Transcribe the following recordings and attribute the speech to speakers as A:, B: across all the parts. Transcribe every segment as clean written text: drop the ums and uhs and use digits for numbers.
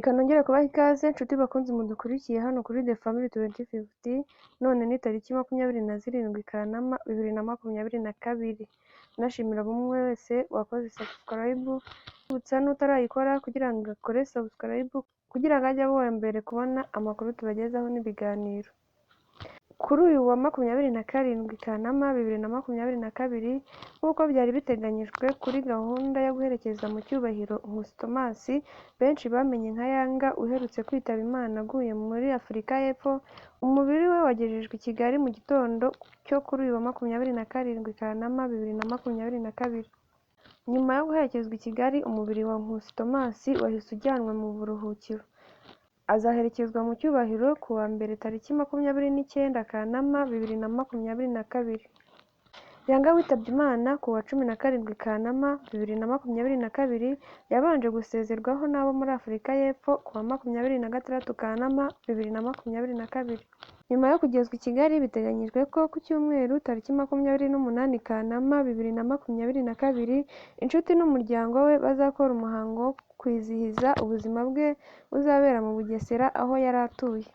A: Reka nongere kubaha ikaze nshuti bakunzi mudukurikiye hano kuri The Family 2050, none ni tariki 27 Kanama 2022. Nashimira buri umwe wese wakoze subscribe, butsa n'utarayikora kugira ngo akore subscribe kugira ngo ajye abona mbere kubona amakuru tubagezaho n'ibiganiro. Kuri uyu wa 27 Kanama 2022, nk'uko byari biteganyijwe kuri gahunda yo guherekeza mu cyubahiro Nkusi Thomas, benshi bamenye nka Yanga uherutse kwitaba Imana aguye muri Afurika y'Epfo, umubiri we wagejejwe i Kigali mu gitondo cyo kuri uyu wa 27 Kanama 2022. Nyuma yo guherekezwa i Kigali, umubiri wa Nkusi Thomas wahise ujyanwa mu buruhukiro. Azaherekezwa mu cyubahiro ku wa mbere tariki 29 Kanama 2022. Yanga witabye Imana ku wa 17 Kanama 2022, yabanje gusezerwaho n'abo muri Afurika y'Epfo ku wa 26 Kanama 2022. Nyuma yo kugezwa i Kigali, biteganyijwe ko ku cyumweru tariki 28 Kanama 2022, inshuti n'umuryango we bazakora umuhango wo kwizihiza ubuzima bwe uzabera mu Bugesera aho yari atuye.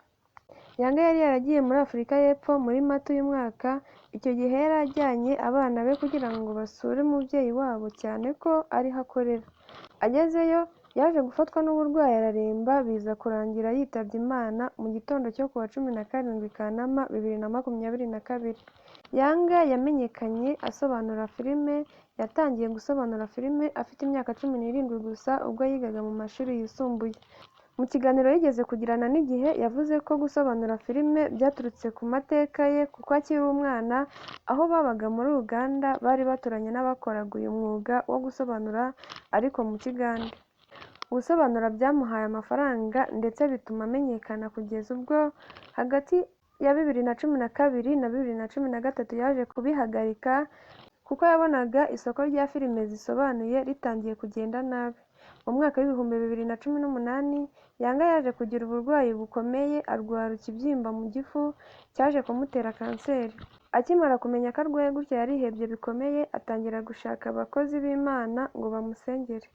A: Yanga yari yaragiye muri Afurika y'Epfo muri Mata uyu mwaka. Icyo gihe yari ajyanye abana be kugira ngo basure umubyeyi wabo cyane ko ariho akorera. Agezeyo yaje gufatwa n'uburwayi araremba, biza kurangira yitabye Imana mu gitondo cyo ku wa 17 Kanama 2022. Yanga yamenyekanye asobanura filime. Yatangiye gusobanura filime afite imyaka 17 gusa ubwo yigaga mu mashuri yisumbuye. Mu kiganiro yigeze kugirana n'Igihe, yavuze ko gusobanura filime byaturutse ku mateka ye kuko akiri umwana, aho babaga muri Uganda bari baturanye n'abakoraga uyu mwuga wo gusobanura ariko mu Kigande. Gusobanura byamuhaye amafaranga ndetse bituma amenyekana kugeza ubwo hagati ya 2012 na 2013 yaje kubihagarika kuko yabonaga isoko rya filime zisobanuye ritangiye kugenda nabi. Mu mwaka w'ibihumbi 2018, Yanga yaje kugira uburwayi bukomeye, arwara ikibyimba mu gifu cyaje kumutera kanseri. Akimara kumenya ko arwaye gutya yarihebye bikomeye, atangira gushaka abakozi b'Imana ngo bamusengere.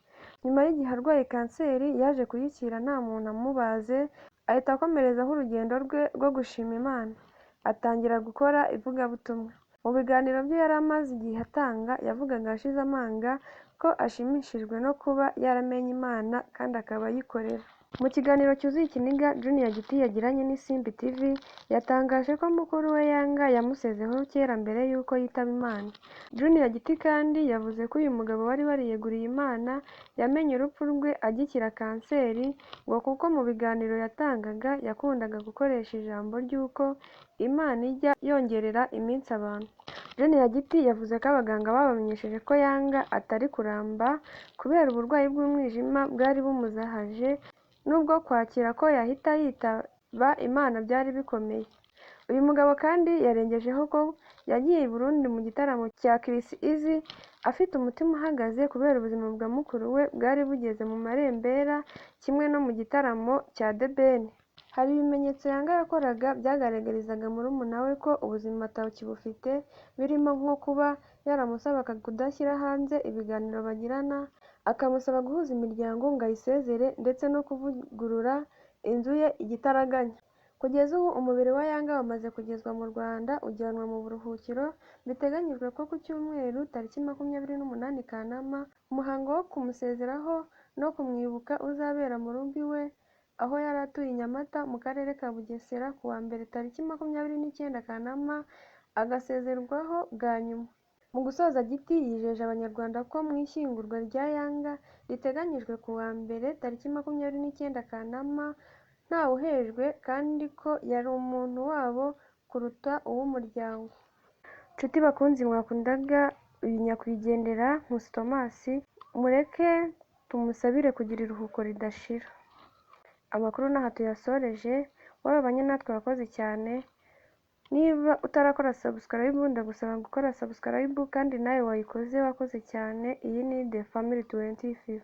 A: Nyuma y'igihe arwaye kanseri, yaje kuyikira nta muntu amubaze, ahita akomerezaho urugendo rwe rwo gushima Imana. Atangira gukora ivugabutumwa. Mu biganiro bye yari amaze igihe atanga, yavugaga ashize amanga ko ashimishijwe no kuba yaramenye Imana kandi akaba ayikorera. Mu kiganiro cyuzuye ikiniga Junior Giti yagiranye n'Isimbi TV, yatangaje ko mukuru we Yanga yamusezeho kera mbere y'uko yitaba Imana. Junior Giti kandi yavuze ko uyu mugabo wari wariyeguriye Imana yamenye urupfu rwe agikira kanseri, ngo kuko mu biganiro yatangaga yakundaga gukoresha ijambo ry'uko Imana ijya yongerera iminsi abantu. Junior Giti yavuze ko abaganga babamenyesheje ko Yanga atari kuramba kubera uburwayi bw'umwijima bwari bumuzahaje, nubwo kwakira ko yahita yitaba Imana byari bikomeye. Uyu mugabo kandi yarengejeho ko yagiye i Burundi mu gitaramo cya Chris Easy afite umutima uhagaze kubera ubuzima bwa mukuru we bwari bugeze mu marembera, kimwe no mu gitaramo cya The Ben. Hari ibimenyetso Yanga yakoraga byagaragarizaga murumuna we ko ubuzima atakibufite, birimo nko kuba yaramusabaga kudashyira hanze ibiganiro bagirana, akamusaba guhuza imiryango ngo ayisezere ndetse no kuvugurura inzu ye igitaraganya. Kugeza ubu umubiri wa Yanga wamaze kugezwa mu Rwanda, ujyanwa mu buruhukiro. Biteganyijwe ko ku cyumweru tariki 28 Kanama umuhango wo kumusezeraho no kumwibuka uzabera mu rugo iwe aho yari atuye i Nyamata mu karere ka Bugesera ku wa mbere tariki 29 Kanama, agasezerwaho bwa nyuma. Mu gusoza, Giti yijeje Abanyarwanda ko mu ishyingurwa rya Yanga riteganyijwe ku wa mbere tariki 29 Kanama ntawuhejwe kandi ko yari umuntu wabo kuruta uw'umuryango. Nshuti bakunzi mwakundaga uyu nyakwigendera Nkusi Thomas, mureke tumusabire kugira iruhuko ridashira. Amakuru n'aha tuyasoreje, wabanye natwe wakoze cyane. Niba utarakora subscribe ndagusaba gukora subscribe kandi nawe wayikoze wakoze cyane. Iyi ni The Family 2050.